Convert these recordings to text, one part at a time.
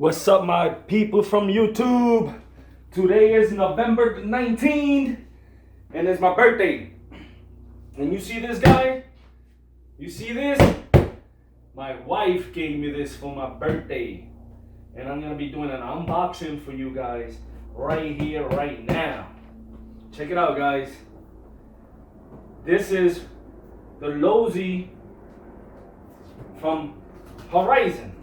What's up, my people from YouTube? Today is November the 19th, and it's my birthday. And you see this guy? You see this? My wife gave me this for my birthday. And I'm gonna be doing an unboxing for you guys right here, right now. Check it out, guys. This is the Lozi from Horizon.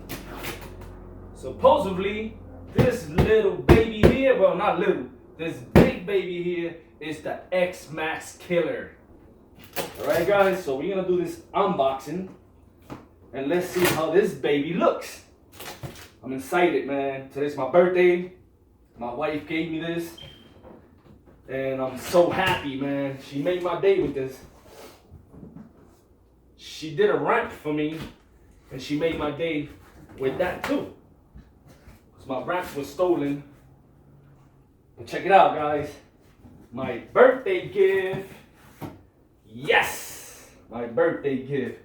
Supposedly, this little baby here, well, not little, this big baby here is the X-Max Killer. Alright, guys, so we're gonna do this unboxing and let's see how this baby looks. I'm excited, man. Today's my birthday. My wife gave me this and I'm so happy, man. She made my day with this. She did a ramp for me and she made my day with that too. My ramp was stolen. But check it out, guys. My birthday gift. Yes! My birthday gift.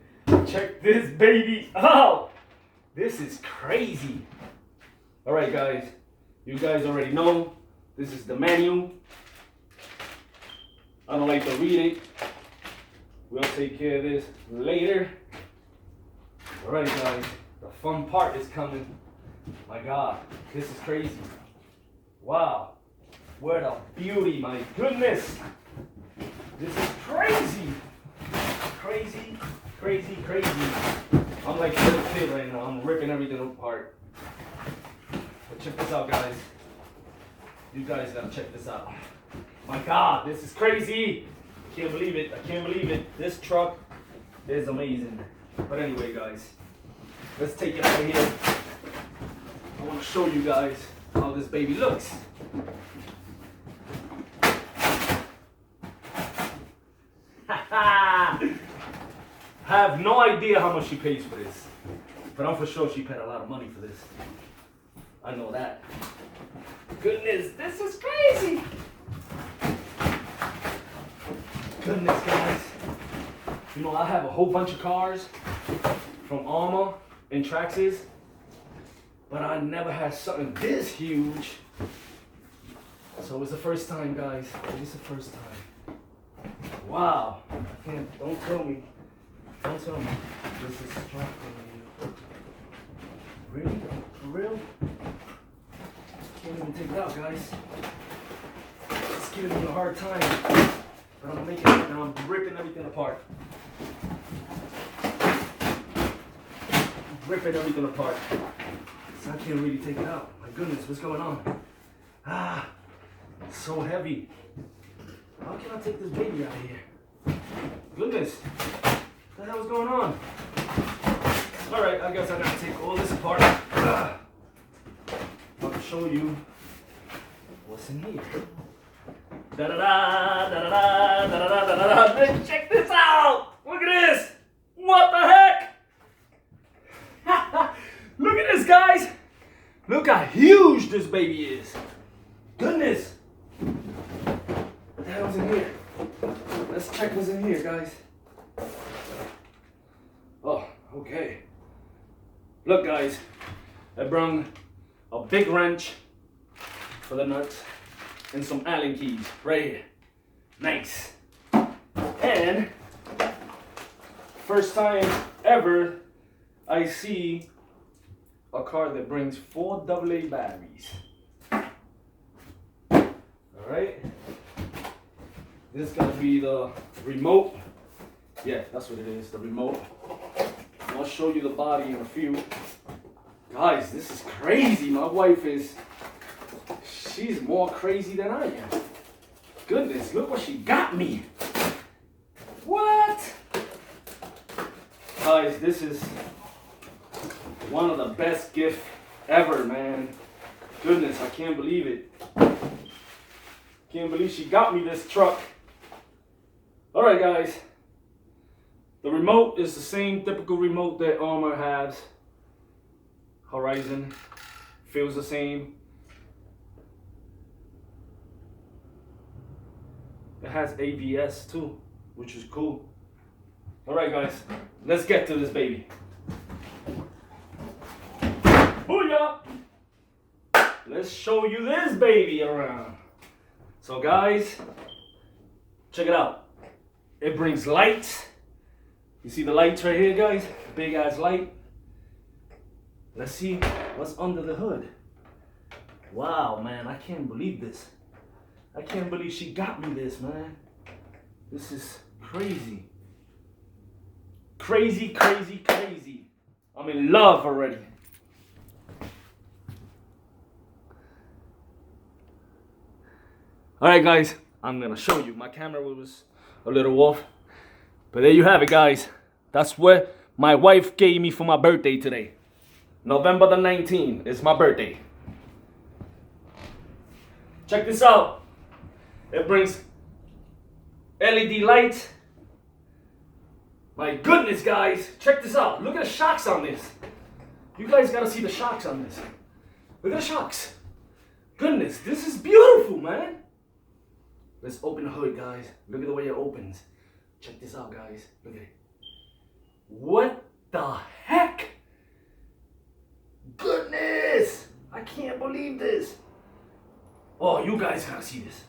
Check this baby out. This is crazy. Alright, guys. You guys already know. This is the manual. I don't like to read it. We'll take care of this later. Alright, guys. The fun part is coming. My God, this is crazy. Wow, what a beauty, my goodness. This is crazy. Crazy, crazy, crazy. I'm like a little kid right now. I'm ripping everything apart. But check this out, guys. You guys gotta check this out. My God, this is crazy. I can't believe it. I can't believe it. This truck is amazing. But anyway, guys, let's take it out of here. I want to show you guys how this baby looks. I have no idea how much she pays for this, but I'm for sure she paid a lot of money for this. I know that. Goodness, this is crazy. Goodness, guys. You know, I have a whole bunch of cars from Armour and Traxxas, but I never had something this huge. So it's the first time, guys. It's the first time. Wow. I can't, don't tell me. Don't tell me. This is strong. Really? For real? Can't even take it out, guys. It's giving me a hard time. But I'm making it and I'm ripping everything apart. Ripping everything apart. I can't really take it out. My goodness, what's going on? Ah, it's so heavy. How can I take this baby out of here? Goodness, what the hell is going on? All right, I guess I gotta take all this apart. I'll show you what's in here. Da da da da da da da da da da. Check this out! Look at this! What the heck? Look at this, guys! Look how huge this baby is. Goodness! What the hell's in here? Let's check what's in here, guys. Oh, okay. Look, guys. I brought a big wrench for the nuts and some Allen keys right here. Nice. And first time ever I see a car that brings 4 AA batteries. Alright. This is gonna be the remote. Yeah, that's what it is, the remote. And I'll show you the body in a few. Guys, this is crazy. My wife she's more crazy than I am. Goodness, look what she got me. What? Guys, this is one of the best gifts ever, man. Goodness, I can't believe it. Can't believe she got me this truck. Alright, guys. The remote is the same typical remote that Armour has. Horizon. Feels the same. It has ABS too, which is cool. Alright, guys. Let's get to this baby. Booyah! let's show you this baby around. So guys, check it out. It brings lights. You see the lights right here, guys? Big ass light. Let's see what's under the hood. Wow, man, I can't believe this. I can't believe she got me this, man. This is crazy. Crazy, crazy, crazy. I'm in love already. Alright guys, I'm gonna show you. My camera was a little off. But there you have it, guys. That's what my wife gave me for my birthday today. November the 19th is my birthday. Check this out. It brings LED lights. My goodness, guys. Check this out. Look at the shocks on this. You guys gotta see the shocks on this. Look at the shocks. Goodness, this is beautiful, man. Let's open the hood, guys. Look at the way it opens. Check this out, guys. Look at it. What the heck? Goodness! I can't believe this. Oh, you guys gotta see this.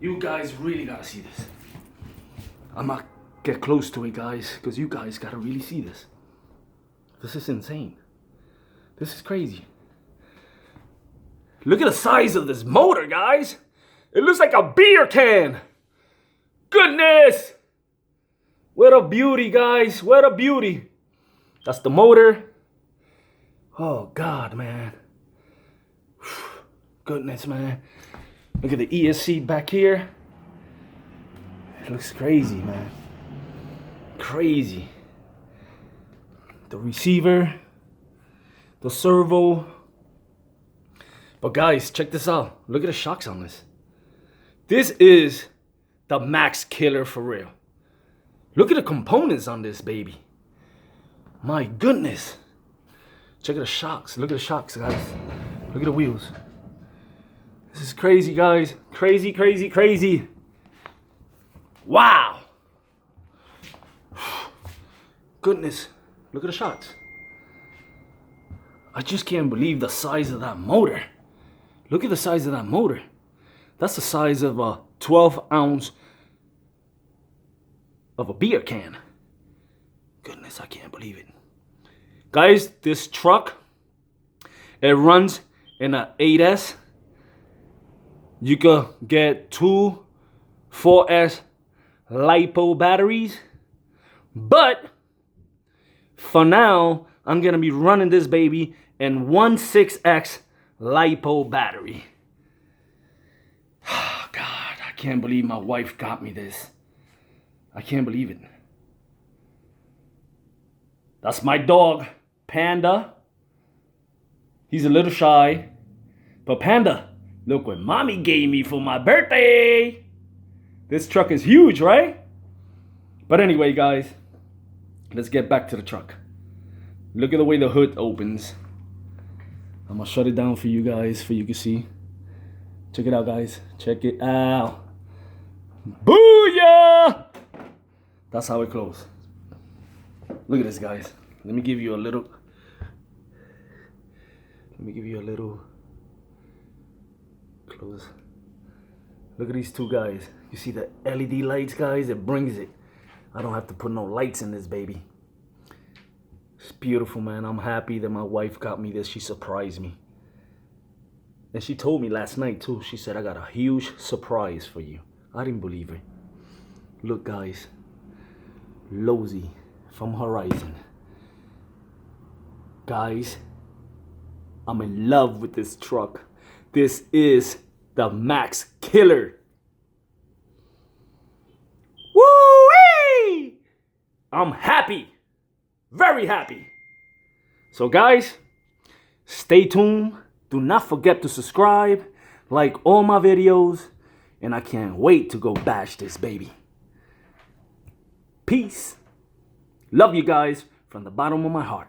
You guys really gotta see this. I'm not get close to it, guys, because you guys gotta really see this. This is insane. This is crazy. Look at the size of this motor, guys. It looks like a beer can. Goodness. What a beauty, guys. What a beauty. That's the motor. Oh, God, man. Goodness, man. Look at the ESC back here. It looks crazy, man. Crazy. The receiver. The servo. But guys, check this out. Look at the shocks on this. This is the Max Killer for real. Look at the components on this baby. My goodness. Check out the shocks. Look at the shocks, guys. Look at the wheels. This is crazy, guys. Crazy, crazy, crazy. Wow. Goodness. Look at the shocks. I just can't believe the size of that motor. Look at the size of that motor. That's the size of a 12-ounce of a beer can. Goodness, I can't believe it. Guys, this truck, it runs in a 8S. You could get two 4S LiPo batteries. But for now, I'm gonna be running this baby in 1.6X LiPo battery. Oh, God, I can't believe my wife got me this. I can't believe it. That's my dog, Panda. He's a little shy. But Panda, look what mommy gave me for my birthday. This truck is huge, right? But anyway, guys, let's get back to the truck. Look at the way the hood opens. I'm gonna shut it down for you guys, for you can see. Check it out, guys. Check it out. Booyah! That's how it closes. Look at this, guys. Let me give you a little close. Look at these two guys. You see the LED lights, guys? It brings it. I don't have to put no lights in this baby. It's beautiful, man. I'm happy that my wife got me this. She surprised me. And she told me last night, too. She said, I got a huge surprise for you. I didn't believe her. Look, guys. Losi from Horizon. Guys, I'm in love with this truck. This is the Max Killer. Woo-wee! I'm happy. Very happy. So guys, stay tuned. Do not forget to subscribe, like all my videos, and I can't wait to go bash this baby. Peace. Love you guys from the bottom of my heart.